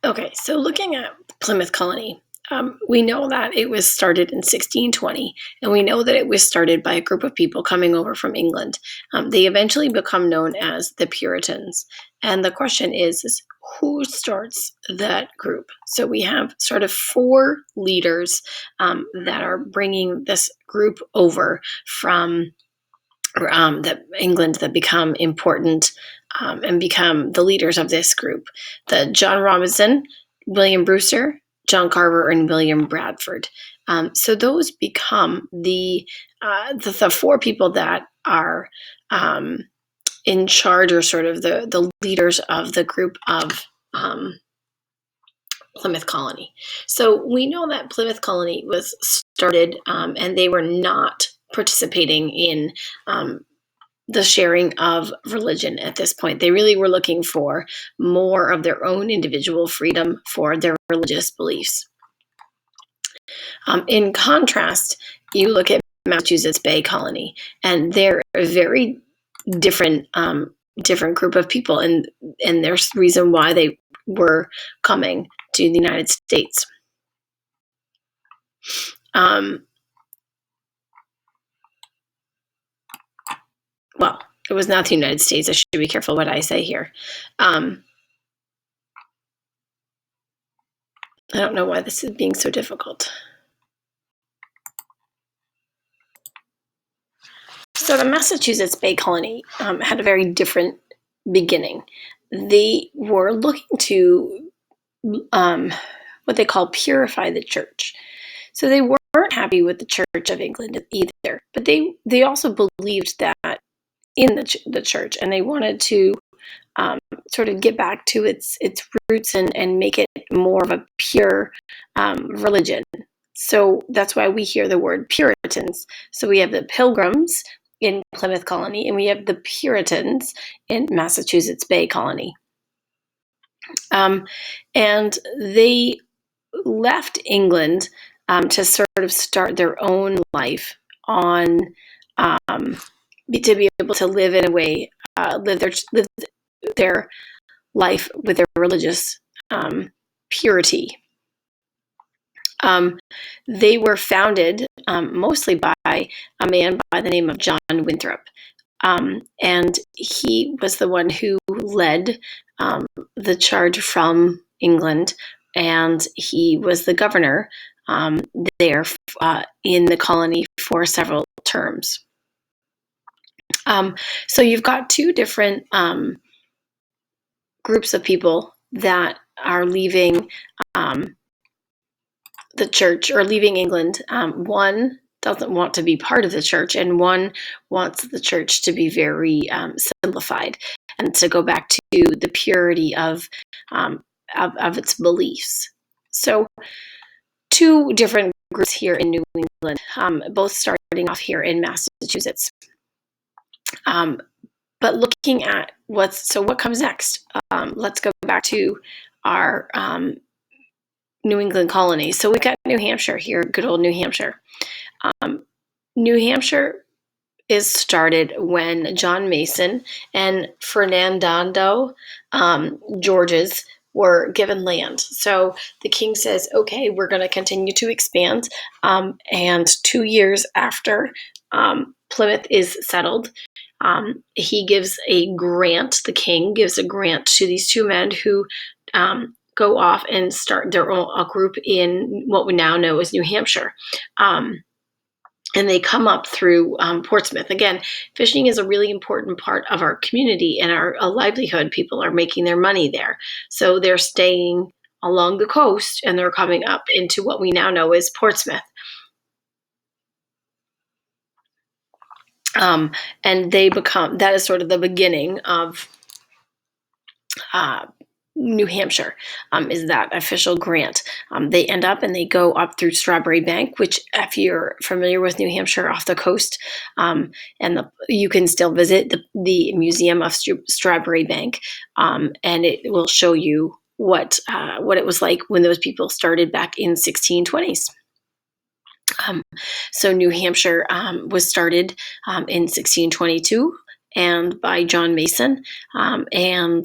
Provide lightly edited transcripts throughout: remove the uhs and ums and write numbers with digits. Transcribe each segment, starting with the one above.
Okay, so looking at Plymouth Colony, we know that it was started in 1620, and we know that it was started by a group of people coming over from England. They eventually become known as the Puritans. And the question is who starts that group? So we have sort of four leaders that are bringing this group over from England that become important and become the leaders of this group. The John Robinson, William Brewster, John Carver, and William Bradford. So those become the four people that are in charge, or sort of the leaders of the group of Plymouth Colony. So we know that Plymouth Colony was started, and they were not participating in the sharing of religion at this point. They really were looking for more of their own individual freedom for their religious beliefs. In contrast, you look at Massachusetts Bay Colony, and they're a very different group of people, and there's reason why they were coming to the United States. Well, it was not the United States. I should be careful what I say here. I don't know why this is being so difficult. So the Massachusetts Bay Colony had a very different beginning. They were looking to what they call purify the church. So they weren't happy with the Church of England either, but they also believed that in the church, and they wanted to sort of get back to its roots and make it more of a pure religion. So that's why we hear the word Puritans. So we have the Pilgrims in Plymouth Colony, and we have the Puritans in Massachusetts Bay Colony. And they left England to sort of start their own life on to be able to live in a way, live their life with their religious purity. They were founded mostly by a man by the name of John Winthrop. And he was the one who led the charge from England, and he was the governor there in the colony for several terms. So you've got two different groups of people that are leaving the church, or leaving England. One doesn't want to be part of the church, and one wants the church to be very simplified and to go back to the purity of its beliefs. So two different groups here in New England, both starting off here in Massachusetts. But looking at what comes next, let's go back to our New England colony. So we've got New Hampshire here, good old New Hampshire. New Hampshire is started when John Mason and Ferdinando Georges were given land. So the king says, okay, we're going to continue to expand. And 2 years after Plymouth is settled, he gives a grant, the king gives a grant to these two men who go off and start their own group in what we now know as New Hampshire. And they come up through Portsmouth. Again, fishing is a really important part of our community and our livelihood. People are making their money there. So they're staying along the coast, and they're coming up into what we now know as Portsmouth. And that is sort of the beginning of New Hampshire, is that official grant. They end up and they go up through Strawberry Bank, which, if you're familiar with New Hampshire off the coast, you can still visit the Museum of Strawberry Bank, and it will show you what it was like when those people started back in 1620s. So New Hampshire was started in 1622 and by John Mason, and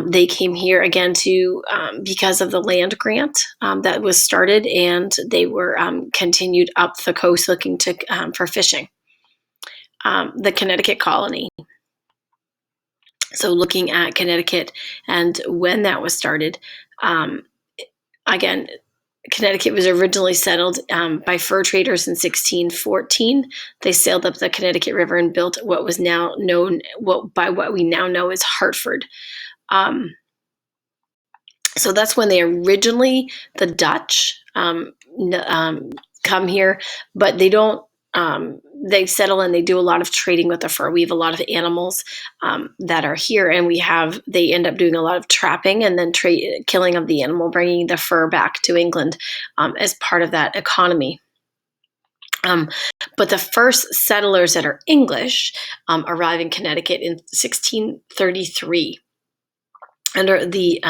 They came here again to because of the land grant that was started, and they were continued up the coast looking to for fishing. The Connecticut colony. So looking at Connecticut and when that was started, again, Connecticut was originally settled by fur traders in 1614. They sailed up the Connecticut River and built what was now known by what we now know as Hartford. So that's when they originally, the Dutch come here, but they don't. They settle and they do a lot of trading with the fur. We have a lot of animals that are here, and they end up doing a lot of trapping and then killing of the animal, bringing the fur back to England as part of that economy. But the first settlers that are English arrive in Connecticut in 1633 under the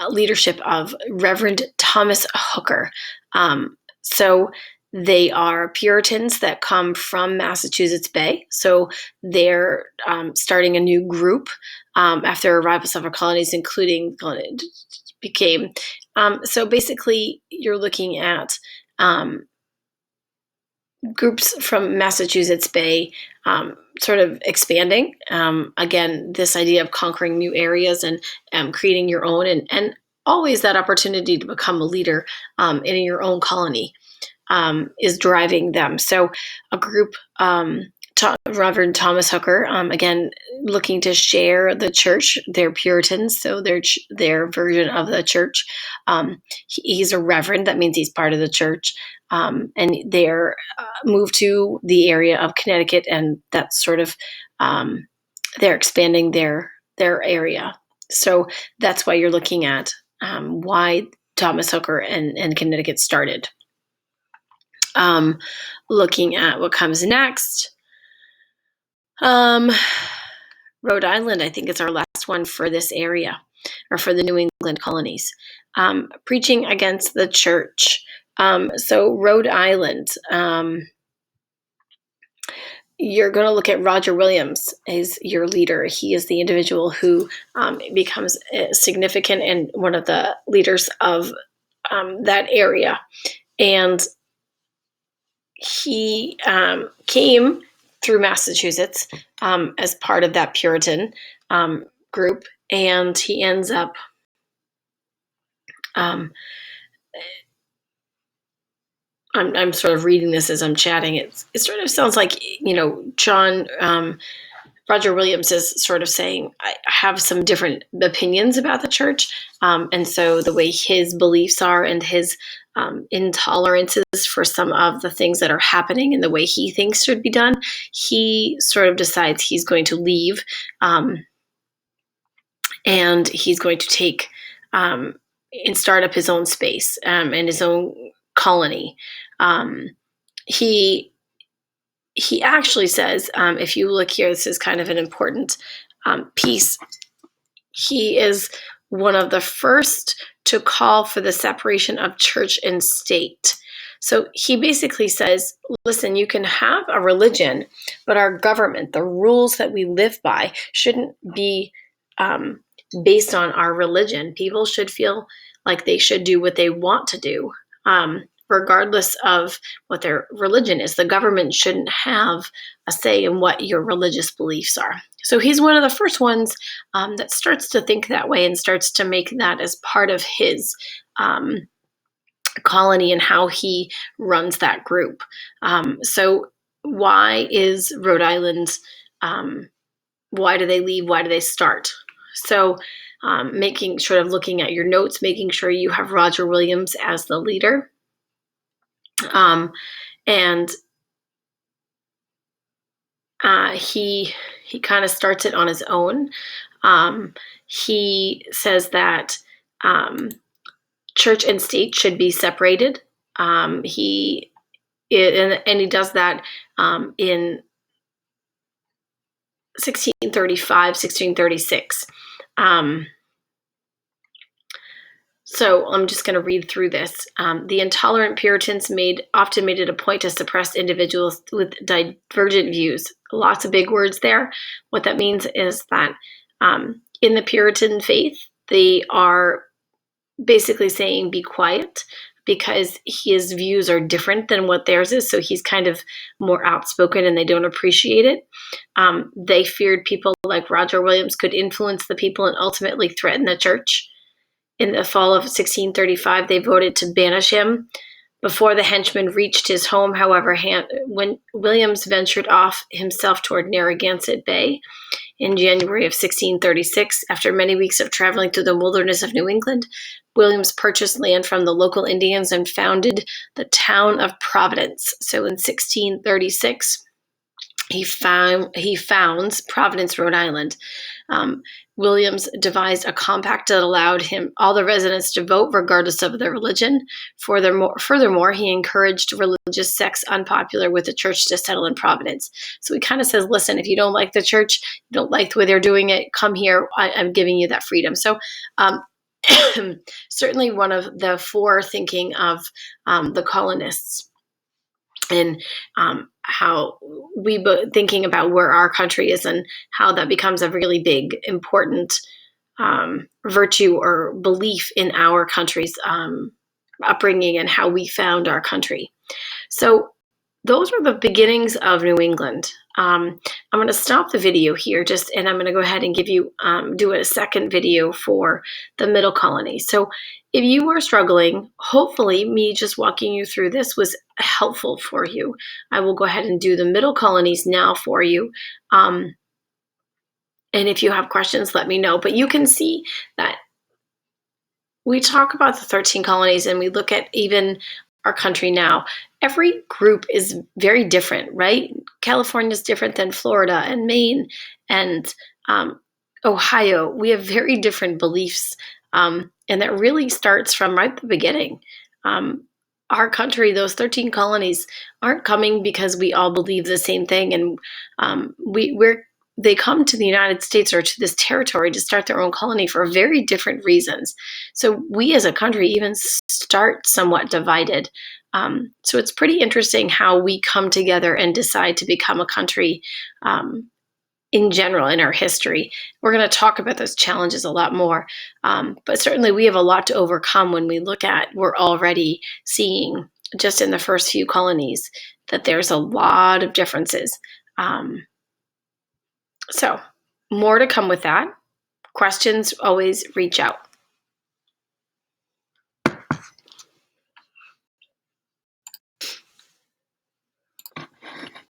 leadership of Reverend Thomas Hooker. So they are Puritans that come from Massachusetts Bay. So they're starting a new group after arrival of several colonies, including became. So basically, you're looking at groups from Massachusetts Bay sort of expanding. Again, this idea of conquering new areas and creating your own, and always that opportunity to become a leader in your own colony is driving them. So a group, Reverend Thomas Hooker, again, looking to share the church. They're Puritans, so their version of the church. He's a reverend. That means he's part of the church. And they're moved to the area of Connecticut, and that's sort of they're expanding their area. So that's why you're looking at why Thomas Hooker and Connecticut started. Looking at what comes next. Rhode Island, I think, is our last one for this area, or for the New England colonies. Preaching against the church. So Rhode Island, you're going to look at Roger Williams as your leader. He is the individual who becomes significant and one of the leaders of that area. And he came through Massachusetts as part of that Puritan group, and he ends up I'm sort of reading this as I'm chatting. It sort of sounds like, John Roger Williams is sort of saying, I have some different opinions about the church. And so the way his beliefs are and his intolerances for some of the things that are happening and the way he thinks should be done, he sort of decides he's going to leave and he's going to take and start up his own space and his own colony. He actually says, if you look here, this is kind of an important piece. He is one of the first to call for the separation of church and state. So he basically says, listen, you can have a religion, but our government, the rules that we live by, shouldn't be based on our religion. People should feel like they should do what they want to do, regardless of what their religion is. The government shouldn't have a say in what your religious beliefs are. So he's one of the first ones that starts to think that way and starts to make that as part of his colony and how he runs that group. So why is Rhode Island, why do they leave? Why do they start? So making sure of looking at your notes, making sure you have Roger Williams as the leader. And he kind of starts it on his own. He says that church and state should be separated. He does that in 1635, 1636. So I'm just going to read through this. The intolerant Puritans often made it a point to suppress individuals with divergent views. Lots of big words there. What that means is that in the Puritan faith, they are basically saying be quiet because his views are different than what theirs is. So he's kind of more outspoken and they don't appreciate it. They feared people like Roger Williams could influence the people and ultimately threaten the church. In the fall of 1635, they voted to banish him. Before the henchmen reached his home, however, when Williams ventured off himself toward Narragansett Bay in January of 1636, after many weeks of traveling through the wilderness of New England, Williams purchased land from the local Indians and founded the town of Providence. So in 1636, he founds Providence, Rhode Island. Williams devised a compact that allowed all the residents to vote regardless of their religion. Furthermore, he encouraged religious sects unpopular with the church to settle in Providence. So he kind of says, listen, if you don't like the church, you don't like the way they're doing it, come here. I'm giving you that freedom. So certainly one of the forethinking of the colonists. And how thinking about where our country is and how that becomes a really big, important virtue or belief in our country's upbringing and how we found our country. So those were the beginnings of New England. I'm going to stop the video here and I'm going to go ahead and give you, do a second video for the middle colony. So if you are struggling, hopefully me just walking you through this was helpful for you. I will go ahead and do the middle colonies now for you. And if you have questions, let me know. But you can see that we talk about the 13 colonies and we look at even our country now. Every group is very different, right? California is different than Florida and Maine and Ohio. We have very different beliefs. And that really starts from right at the beginning. Our country, those 13 colonies, aren't coming because we all believe the same thing. And they come to the United States or to this territory to start their own colony for very different reasons. So we as a country even start somewhat divided. So it's pretty interesting how we come together and decide to become a country in general in our history. We're going to talk about those challenges a lot more. But certainly we have a lot to overcome when we look at, we're already seeing just in the first few colonies that there's a lot of differences. So more to come with that. Questions, always reach out.